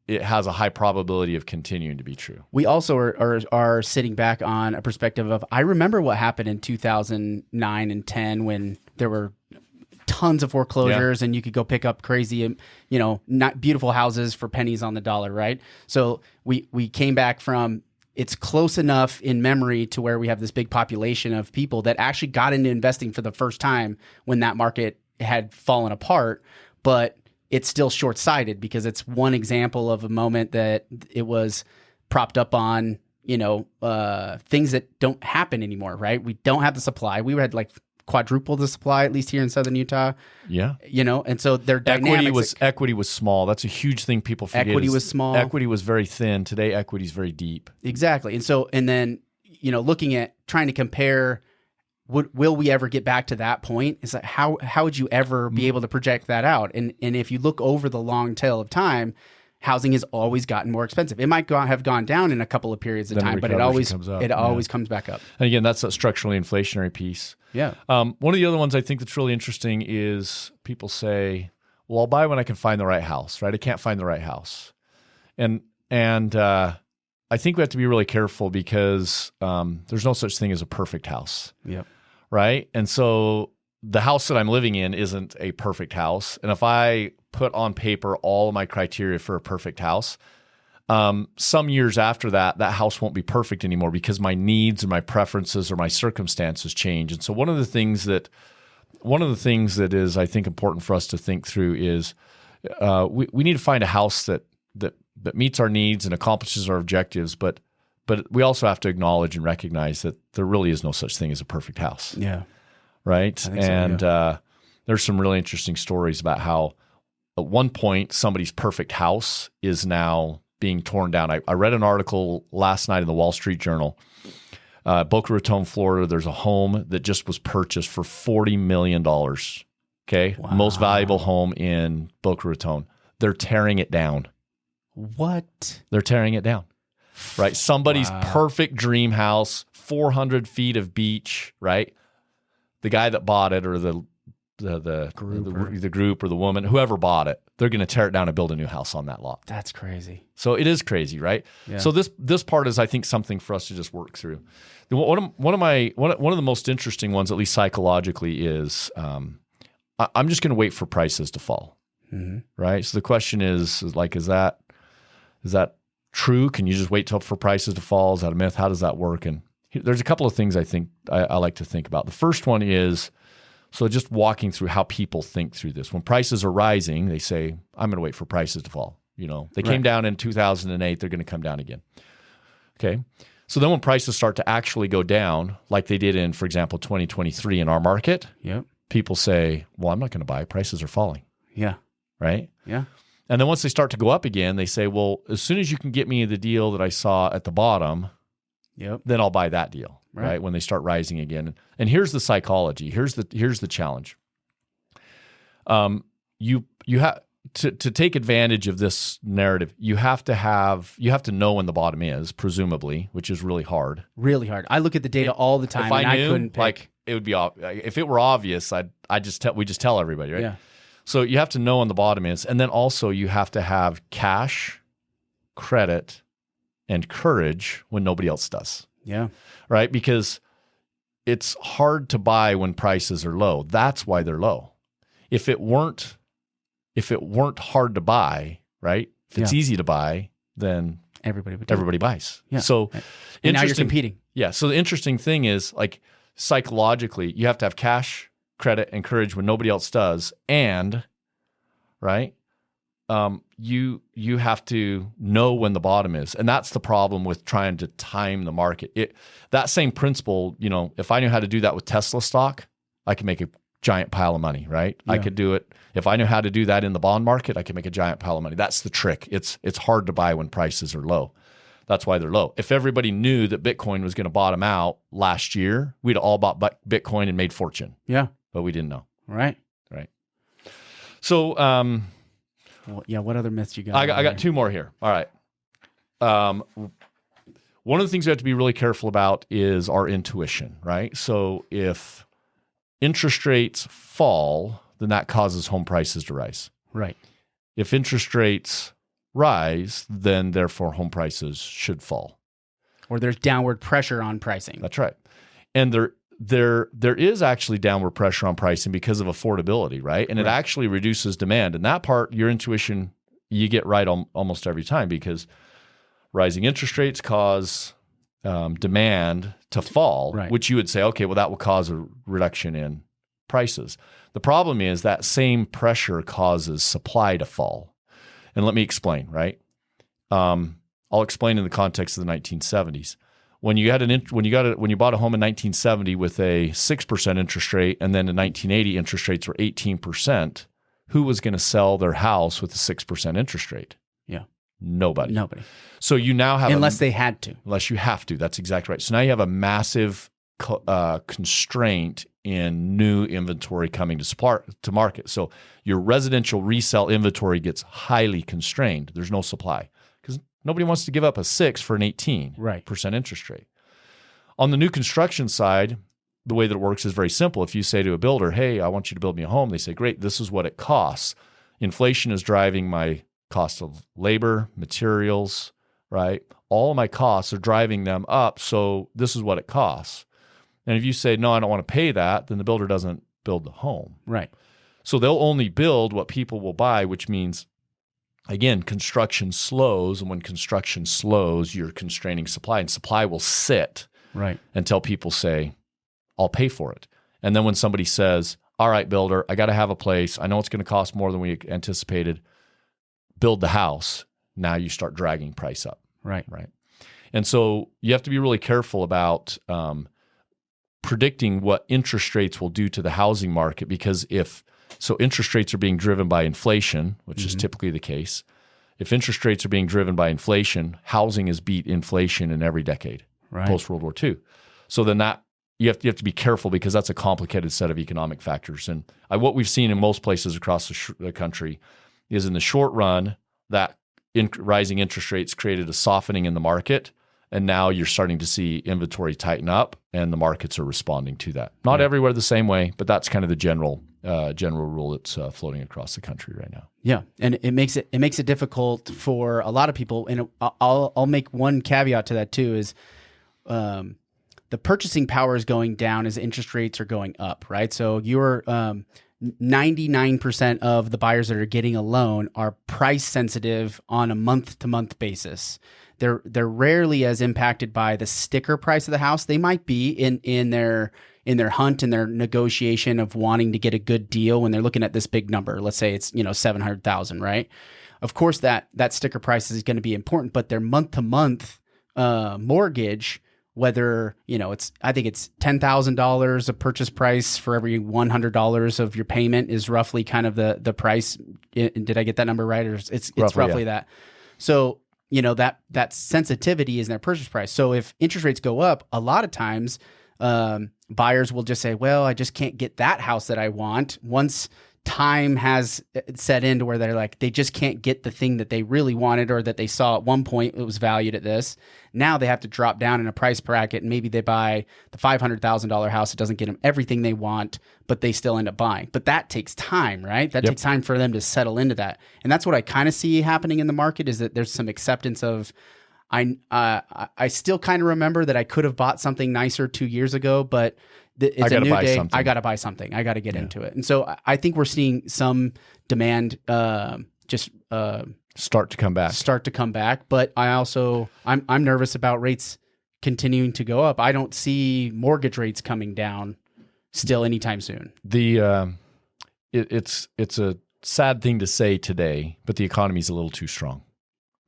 it has a high probability of continuing to be true. We also are sitting back on a perspective of, I remember what happened in 2009 and 10 when there were tons of foreclosures and you could go pick up crazy, not beautiful houses for pennies on the dollar, right? So we came back from, it's close enough in memory to where we have this big population of people that actually got into investing for the first time when that market had fallen apart, but it's still short-sighted because it's one example of a moment that it was propped up on, things that don't happen anymore, right? We don't have the supply. We had like quadruple the supply, at least here in Southern Utah. Yeah. And so their dynamics. Equity was small. That's a huge thing people forget. Equity was small. Equity was very thin. Today, equity is very deep. Exactly. And then, looking at trying to compare, will we ever get back to that point? It's like, how would you ever be able to project that out? And if you look over the long tail of time, housing has always gotten more expensive. It might have gone down in a couple of periods of time, but it always comes back up. And again, that's a structurally inflationary piece. Yeah. One of the other ones I think that's really interesting is people say, well, I'll buy when I can find the right house, right? I can't find the right house. And I think we have to be really careful because there's no such thing as a perfect house. Yeah. Right? And so the house that I'm living in isn't a perfect house. And if I put on paper all of my criteria for a perfect house, some years after that house won't be perfect anymore because my needs or my preferences or my circumstances change. And so one of the things that is, I think, important for us to think through is we need to find a house that meets our needs and accomplishes our objectives, but we also have to acknowledge and recognize that there really is no such thing as a perfect house. Yeah. Right? And there's some really interesting stories about how at one point somebody's perfect house is now being torn down. I read an article last night in the Wall Street Journal. Boca Raton, Florida, there's a home that just was purchased for $40 million. Okay? Wow. Most valuable home in Boca Raton. They're tearing it down. What? They're tearing it down. Right? Somebody's perfect dream house, 400 feet of beach, right? The guy that bought it or the group or the woman, whoever bought it, they're going to tear it down and build a new house on that lot. That's crazy. So it is crazy, right? Yeah. So this part is, I think, something for us to just work through. One of the most interesting ones, at least psychologically, is I'm just going to wait for prices to fall, right? So the question is that true? Can you just wait for prices to fall? Is that a myth? How does that work? And there's a couple of things I think I like to think about. The first one is, so just walking through how people think through this. When prices are rising, they say, I'm going to wait for prices to fall. They came down in 2008, they're going to come down again. Okay. So then when prices start to actually go down, like they did in, for example, 2023 in our market, people say, well, I'm not going to buy. Prices are falling. Yeah. Right? Yeah. And then once they start to go up again, they say, well, as soon as you can get me the deal that I saw at the bottom, then I'll buy that deal, right? When they start rising again. And here's the psychology. Here's the challenge. You have to take advantage of this narrative. You have to know when the bottom is, presumably, which is really hard. Really hard. I look at the data all the time. If I knew, like it would be if it were obvious, we just tell everybody, right? Yeah. So you have to know when the bottom is, and then also you have to have cash, credit, and courage when nobody else does. Yeah. Right? Because it's hard to buy when prices are low. That's why they're low. If it weren't hard to buy, right? If it's easy to buy, then everybody buys. Yeah. So and now you're competing. Yeah. So the interesting thing is, like, psychologically, you have to have cash, credit, and courage when nobody else does, and right, you have to know when the bottom is, and that's the problem with trying to time the market. That same principle, if I knew how to do that with Tesla stock, I could make a giant pile of money, right? Yeah. I could do it if I knew how to do that in the bond market. I could make a giant pile of money. That's the trick. It's hard to buy when prices are low. That's why they're low. If everybody knew that Bitcoin was going to bottom out last year, we'd all bought Bitcoin and made fortune. Yeah. But we didn't know. Right. So, what other myths you got? I got two more here. All right. One of the things we have to be really careful about is our intuition, right? So if interest rates fall, then that causes home prices to rise. Right. If interest rates rise, then therefore home prices should fall. Or there's downward pressure on pricing. That's right. And there is actually downward pressure on pricing because of affordability, right? And it actually reduces demand. And that part, your intuition, you get right almost every time, because rising interest rates cause demand to fall, which you would say, okay, well, that will cause a reduction in prices. The problem is that same pressure causes supply to fall. And let me explain, right? I'll explain in the context of the 1970s. When you bought a home in 1970 with a 6% interest rate, and then in 1980 interest rates were 18%, who was going to sell their house with a 6% interest rate? Yeah. Nobody. So you now have unless you have to. That's exactly right. So now you have a massive constraint in new inventory coming to market. So your residential resale inventory gets highly constrained. There's no supply because nobody wants to give up a 6 for an 18% interest rate. On the new construction side, the way that it works is very simple. If you say to a builder, hey, I want you to build me a home, they say, great, this is what it costs. Inflation is driving my cost of labor, materials, right? All of my costs are driving them up, so this is what it costs. And if you say, no, I don't want to pay that, then the builder doesn't build the home. Right. So they'll only build what people will buy, which means, again, construction slows. And when construction slows, you're constraining supply. And supply will sit until people say, I'll pay for it. And then when somebody says, all right, builder, I got to have a place. I know it's going to cost more than we anticipated. Build the house. Now you start dragging price up. Right. And so you have to be really careful about predicting what interest rates will do to the housing market, because interest rates are being driven by inflation, which is typically the case. If interest rates are being driven by inflation, housing has beat inflation in every decade post World War II. So then you have to be careful, because that's a complicated set of economic factors. And what we've seen in most places across the country is, in the short run, that rising interest rates created a softening in the market. And now you're starting to see inventory tighten up, and the markets are responding to that. Not everywhere the same way, but that's kind of the general rule that's floating across the country right now. Yeah, and it makes it difficult for a lot of people. And I'll make one caveat to that too: is the purchasing power is going down as interest rates are going up, right? So you're 99% of the buyers that are getting a loan are price sensitive on a month-to-month basis. They're rarely as impacted by the sticker price of the house. They might be in their hunt and their negotiation of wanting to get a good deal when they're looking at this big number. Let's say it's $700,000, right? Of course, that sticker price is going to be important, but their month-to-month mortgage, whether, I think it's $10,000 a purchase price for every $100 of your payment is roughly kind of the price. Did I get that number right? Or it's roughly that. So, that sensitivity is in their purchase price. So if interest rates go up, a lot of times, buyers will just say, well, I just can't get that house that I want. Once time has set in to where they just can't get the thing that they really wanted or that they saw at one point it was valued at this. Now they have to drop down in a price bracket, and maybe they buy the $500,000 house. It doesn't get them everything they want, but they still end up buying. But that takes time, right? That takes time for them to settle into that. And that's what I kind of see happening in the market, is that there's some acceptance of, I still kind of remember that I could have bought something nicer 2 years ago, but it's a new day. I got to buy something. I got to get into it. And so I think we're seeing some demand start to come back. But I'm nervous about rates continuing to go up. I don't see mortgage rates coming down still anytime soon. It's a sad thing to say today, but the economy's a little too strong.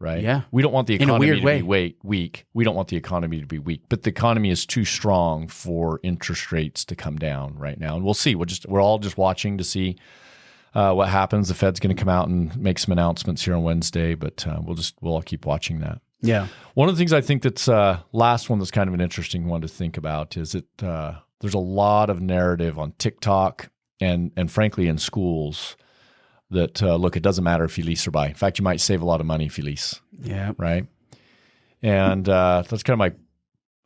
Right? Yeah. We don't want the economy to be weak. We don't want the economy to be weak, but the economy is too strong for interest rates to come down right now. And we'll see. We're all just watching to see what happens. The Fed's going to come out and make some announcements here on Wednesday, but we'll all keep watching that. Yeah. One of the things I think that's last one that's kind of an interesting one to think about is that there's a lot of narrative on TikTok and frankly in schools that, look, it doesn't matter if you lease or buy. In fact, you might save a lot of money if you lease. Yeah. Right? And that's kind of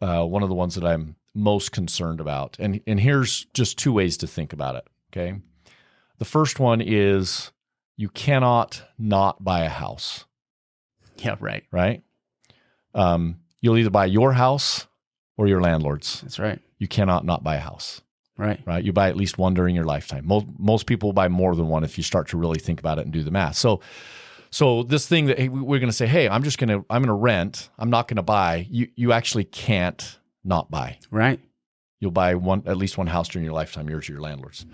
my one of the ones that I'm most concerned about. And here's just two ways to think about it, okay? The first one is you cannot not buy a house. Yeah, right. Right? You'll either buy your house or your landlord's. That's right. You cannot not buy a house. Right. You buy at least one during your lifetime. Most people will buy more than one if you start to really think about it and do the math. So this thing that we're going to say, hey, I'm going to rent. I'm not going to buy. You actually can't not buy. Right. You'll buy at least one house during your lifetime, yours or your landlord's.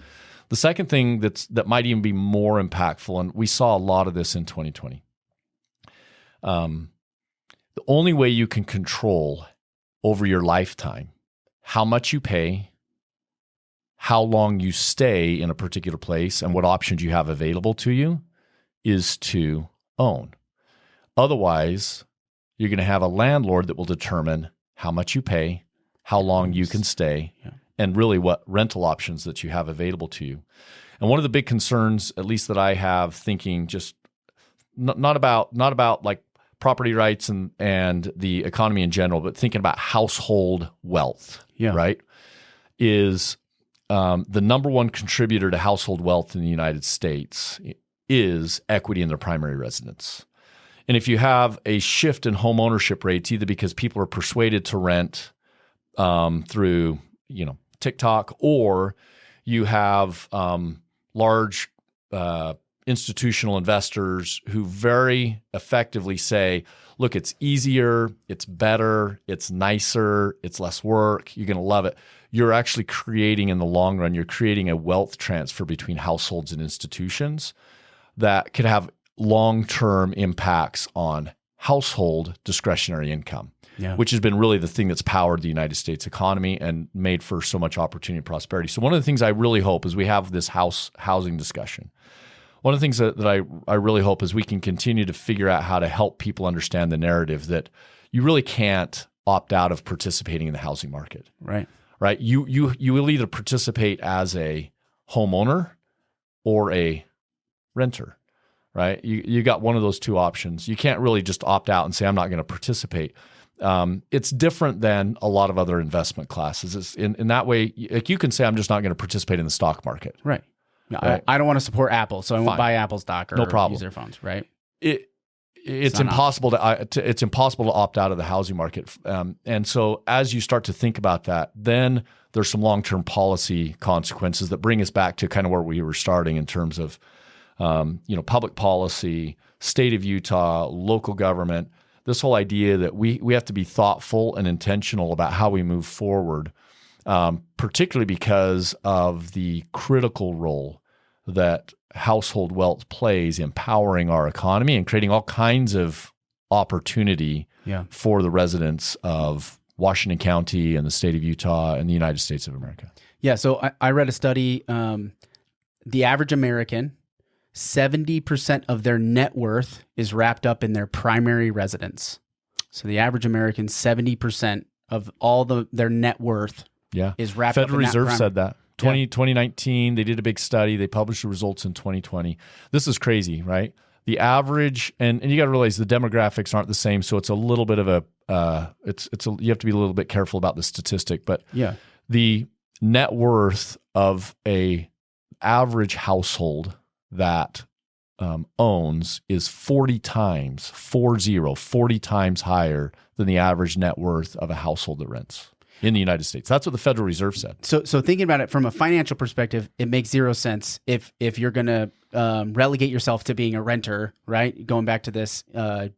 The second thing that might even be more impactful, and we saw a lot of this in 2020. The only way you can control over your lifetime how much you pay, how long you stay in a particular place, and what options you have available to you is to own. Otherwise, you're going to have a landlord that will determine how much you pay, how long you can stay, and really what rental options that you have available to you. And one of the big concerns, at least that I have, thinking just not about like property rights and the economy in general, but thinking about household wealth, right, is the number one contributor to household wealth in the United States is equity in their primary residence. And if you have a shift in homeownership rates, either because people are persuaded to rent through TikTok, or you have large institutional investors who very effectively say, look, it's easier, it's better, it's nicer, it's less work, you're going to love it. You're actually creating, in the long run, you're creating a wealth transfer between households and institutions that could have long-term impacts on household discretionary income, which has been really the thing that's powered the United States economy and made for so much opportunity and prosperity. So one of the things I really hope is we have this housing discussion. One of the things that I really hope is we can continue to figure out how to help people understand the narrative that you really can't opt out of participating in the housing market. Right. You will either participate as a homeowner or a renter, right? You got one of those two options. You can't really just opt out and say, I'm not going to participate. It's different than a lot of other investment classes. It's in that way, like you can say, I'm just not going to participate in the stock market. Right. No, right? I don't want to support Apple, so I won't buy Apple stock or use their phones, right? It's impossible to opt out of the housing market. And so as you start to think about that, then there's some long-term policy consequences that bring us back to kind of where we were starting in terms of public policy, state of Utah, local government, this whole idea that we have to be thoughtful and intentional about how we move forward, particularly because of the critical role that household wealth plays in powering our economy and creating all kinds of opportunity for the residents of Washington County and the state of Utah and the United States of America. Yeah. So I read a study, the average American, 70% of their net worth is wrapped up in their primary residence. So the average American, 70% of all their net worth is wrapped up in Federal Reserve said that. 2019, they did a big study. They published the results in 2020. This is crazy, right? The average, and you got to realize the demographics aren't the same, so it's a little bit of you have to be a little bit careful about the statistic, but the net worth of a average household that owns is 40 times higher than the average net worth of a household that rents in the United States. That's what the Federal Reserve said. So thinking about it from a financial perspective, it makes zero sense if you're going to relegate yourself to being a renter, right? Going back to this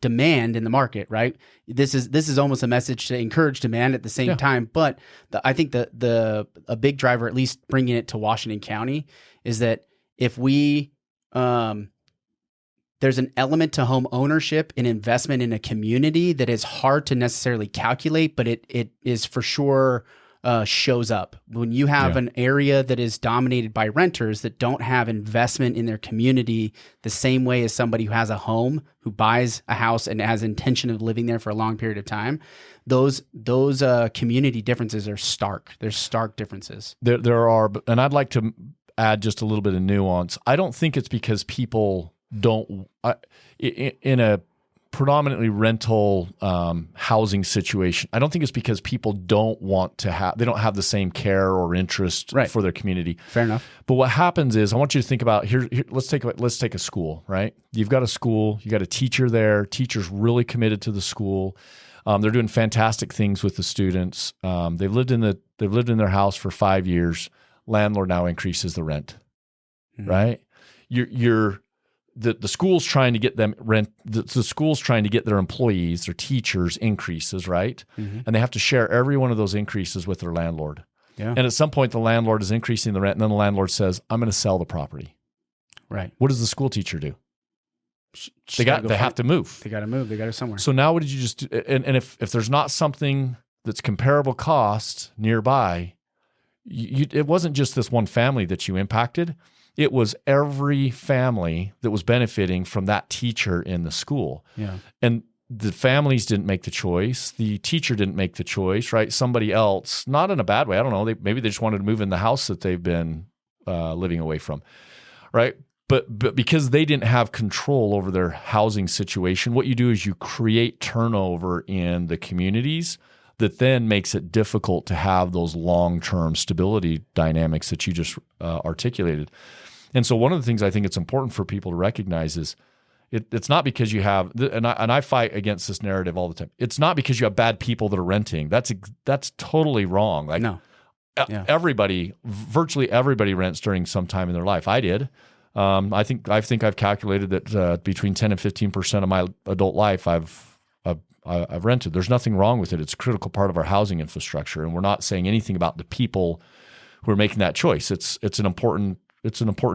demand in the market, right? This is almost a message to encourage demand at the same time. But I think a big driver, at least bringing it to Washington County, is that if we there's an element to home ownership and investment in a community that is hard to necessarily calculate, but it is for sure shows up. When you have an area that is dominated by renters that don't have investment in their community the same way as somebody who has a home, who buys a house and has intention of living there for a long period of time, those community differences are stark. There's stark differences. There are, and I'd like to add just a little bit of nuance. I don't think it's because people don't in a predominantly rental housing situation. I don't think it's because people don't want to have, they don't have the same care or interest for their community. Fair enough. But what happens is, I want you to think about here. Let's take a school, right? You've got a school, you got a teacher there. Teacher's really committed to the school. They're doing fantastic things with the students. They've lived in their house for 5 years. Landlord now increases the rent, right? The school's trying to get them rent. The school's trying to get their employees, their teachers, increases, right? And they have to share every one of those increases with their landlord. And at some point, the landlord is increasing the rent, and then the landlord says, "I'm going to sell the property." Right. What does the school teacher do? They have to move. They got to move. They got to go somewhere. So now, what did you just do? And if there's not something that's comparable cost nearby, it wasn't just this one family that you impacted. It was every family that was benefiting from that teacher in the school. And the families didn't make the choice. The teacher didn't make the choice, right? Somebody else, not in a bad way. I don't know. Maybe they just wanted to move in the house that they've been living away from, right? But because they didn't have control over their housing situation, what you do is you create turnover in the communities that then makes it difficult to have those long-term stability dynamics that you just articulated. And so one of the things I think it's important for people to recognize is it's not because you have, and I fight against this narrative all the time. It's not because you have bad people that are renting. That's totally wrong. Like, no. Virtually everybody rents during some time in their life. I did. I think I've calculated that between 10 and 15% of my adult life I've rented. There's nothing wrong with it. It's a critical part of our housing infrastructure, and we're not saying anything about the people who are making that choice. It's an important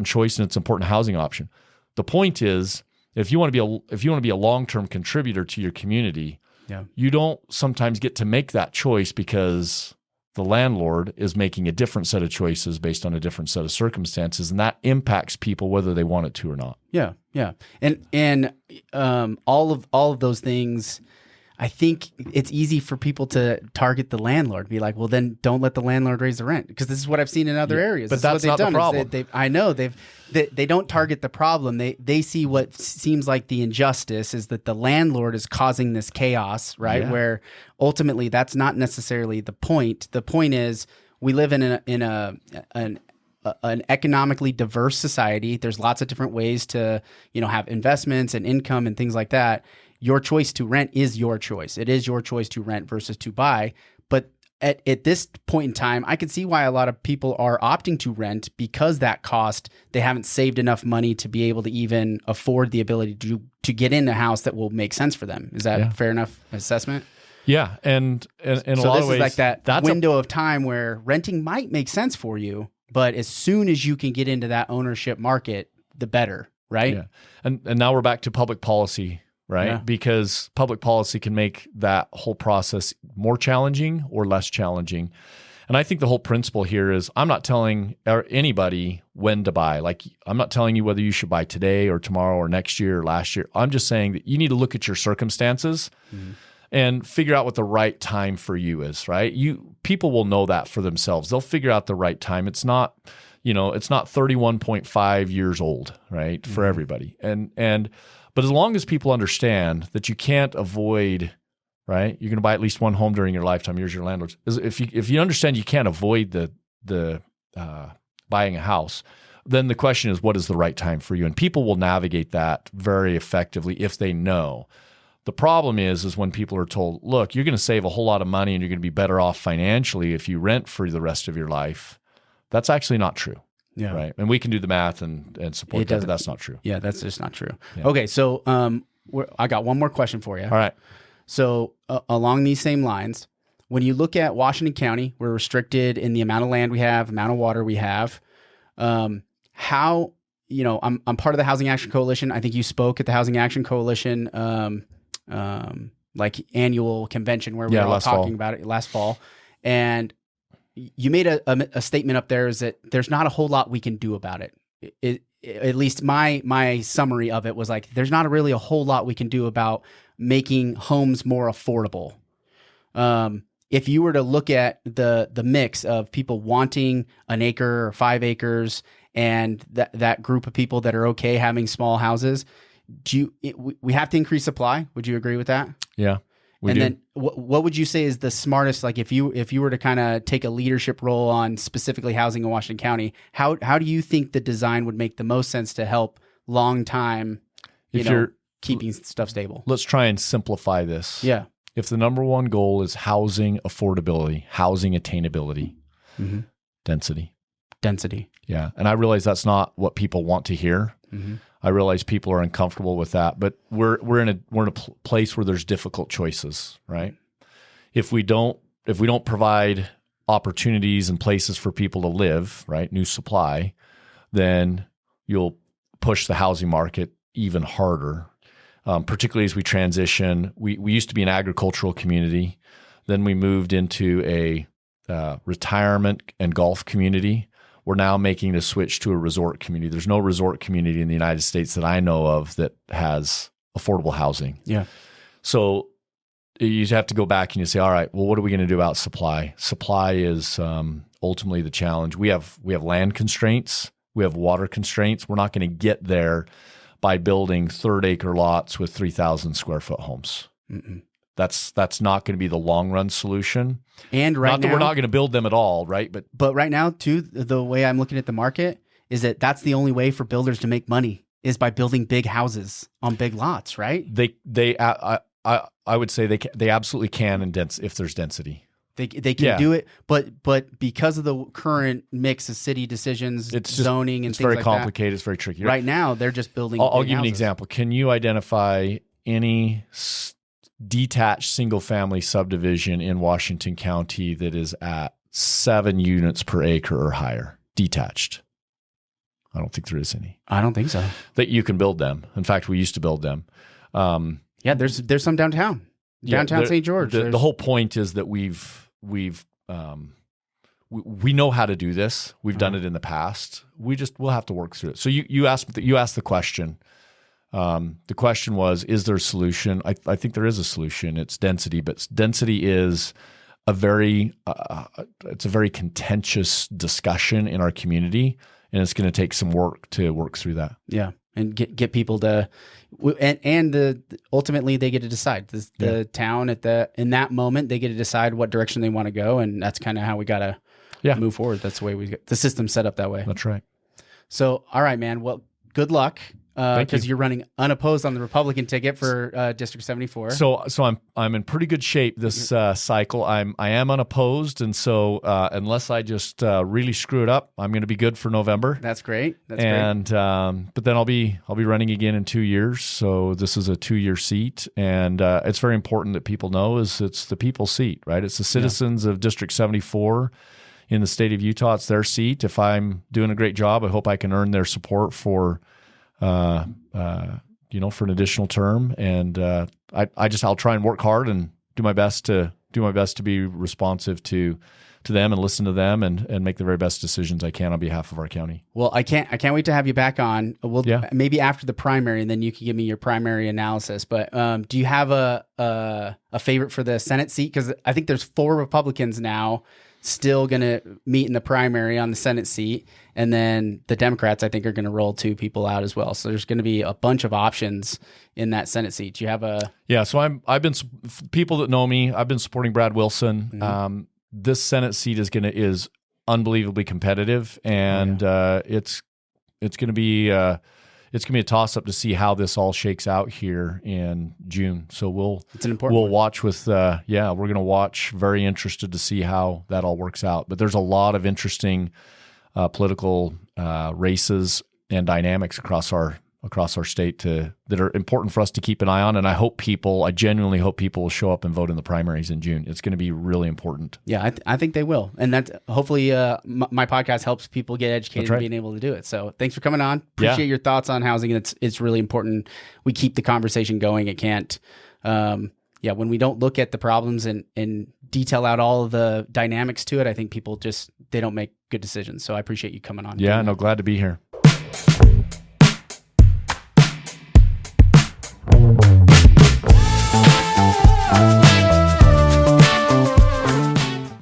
choice, and it's an important housing option. The point is, if you want to be a long-term contributor to your community, you don't sometimes get to make that choice because the landlord is making a different set of choices based on a different set of circumstances, and that impacts people whether they want it to or not. Yeah. And all of those things, I think it's easy for people to target the landlord, be like, well, then don't let the landlord raise the rent, because this is what I've seen in other areas. But that's not the problem. I know they don't target the problem. They see what seems like the injustice is that the landlord is causing this chaos, right? Yeah. Where ultimately that's not necessarily the point. The point is we live in an economically diverse society. There's lots of different ways to, have investments and income and things like that. Your choice to rent is your choice. It is your choice to rent versus to buy. But at this point in time, I can see why a lot of people are opting to rent, because that cost, they haven't saved enough money to be able to even afford the ability to get in a house that will make sense for them. Is that a fair enough assessment? Yeah. And in a lot of ways, like that window of time where renting might make sense for you, but as soon as you can get into that ownership market, the better, right? Yeah. And now we're back to public policy. right? Yeah. Because public policy can make that whole process more challenging or less challenging. And I think the whole principle here is I'm not telling anybody when to buy. Like, I'm not telling you whether you should buy today or tomorrow or next year or last year. I'm just saying that you need to look at your circumstances and figure out what the right time for you is, right? People will know that for themselves. They'll figure out the right time. It's not 31.5 years old, right? For everybody. But as long as people understand that you can't avoid, right? You're going to buy at least one home during your lifetime. Here's your landlords. If you understand you can't avoid the buying a house, then the question is, what is the right time for you? And people will navigate that very effectively if they know. The problem is when people are told, look, you're going to save a whole lot of money and you're going to be better off financially if you rent for the rest of your life. That's actually not true. Yeah. Right. And we can do the math and support that, but that's not true. Yeah, that's just not true. Yeah. Okay, so I got one more question for you. All right. So along these same lines, when you look at Washington County, we're restricted in the amount of land we have, amount of water we have. How, I'm part of the Housing Action Coalition. I think you spoke at the Housing Action Coalition like annual convention where we were all talking about it last fall. And you made a statement up there is that there's not a whole lot we can do about it. At least my summary of it was like, there's not really a whole lot we can do about making homes more affordable. If you were to look at the mix of people wanting an acre or 5 acres and that group of people that are okay having small houses, we have to increase supply. Would you agree with that? Yeah. Then what would you say is the smartest, like if you were to kind of take a leadership role on specifically housing in Washington County, how do you think the design would make the most sense to help long time, keeping stuff stable? Let's try and simplify this. Yeah. If the number one goal is housing affordability, housing attainability, density. Yeah. And I realize that's not what people want to hear. I realize people are uncomfortable with that, but we're in a place where there's difficult choices, right? If we don't provide opportunities and places for people to live, right, new supply, then you'll push the housing market even harder. Particularly as we transition, we used to be an agricultural community, then we moved into a retirement and golf community. We're now making the switch to a resort community. There's no resort community in the United States that I know of that has affordable housing. Yeah. So you have to go back and you say, all right, well, what are we going to do about supply? Supply is ultimately the challenge. We have land constraints. We have water constraints. We're not going to get there by building third-acre lots with 3,000 square foot homes. That's not going to be the long-run solution. And right now, we're not going to build them at all, right? But right now, too, the way I'm looking at the market is that's the only way for builders to make money is by building big houses on big lots, right? I would say they absolutely can if there's density. They can do it, but because of the current mix of city decisions, zoning, and things like that, it's very complicated. It's very tricky. Right now, they're just building. I'll give you an example. Can you identify any detached single-family subdivision in Washington County that is at 7 units per acre or higher? Detached. I don't think there is any. I don't think so. That you can build them. In fact, we used to build them. Yeah, there's some downtown. Downtown St. George. The whole point is that we know how to do this. We've done it in the past. We'll have to work through it. So you asked the question. The question was, is there a solution? I think there is a solution. It's density, but density is a very contentious discussion in our community, and it's going to take some work to work through that. Yeah, and get people to, ultimately they get to decide. The town in that moment they get to decide what direction they want to go, and that's kind of how we got to move forward. That's the way the system's set up that way. That's right. So, all right, man. Well, good luck. Because you're running unopposed on the Republican ticket for District 74. So I'm in pretty good shape this cycle. I am unopposed, and so unless I just really screw it up, I'm going to be good for November. That's great. But then I'll be running again in 2 years. So this is a 2-year seat, and it's very important that people know it's the people's seat, right? It's the citizens of District 74 in the state of Utah. It's their seat. If I'm doing a great job, I hope I can earn their support for for an additional term. And I'll try and work hard and do my best to be responsive to them and listen to them and make the very best decisions I can on behalf of our county. Well, I can't wait to have you back on. Maybe after the primary, and then you can give me your primary analysis. But do you have a favorite for the Senate seat? Because I think there's 4 Republicans now still going to meet in the primary on the Senate seat. And then the Democrats, I think, are going to roll 2 people out as well. So there's going to be a bunch of options in that Senate seat. Do you have a... Yeah, so I've been, people that know me, I've been supporting Brad Wilson. Mm-hmm. This Senate seat is unbelievably competitive, and it's going to be a toss up to see how this all shakes out here in June. So we'll watch with we're going to watch, very interested to see how that all works out. But there's a lot of interesting political races and dynamics across our state that are important for us to keep an eye on. And I genuinely hope people will show up and vote in the primaries in June. It's going to be really important. Yeah, I think they will. And that hopefully my podcast helps people get educated and being able to do it. So thanks for coming on. Appreciate your thoughts on housing. It's really important. We keep the conversation going. It can't, when we don't look at the problems and detail out all of the dynamics to it, I think people they don't make good decisions. So I appreciate you coming on. Yeah, no, glad to be here.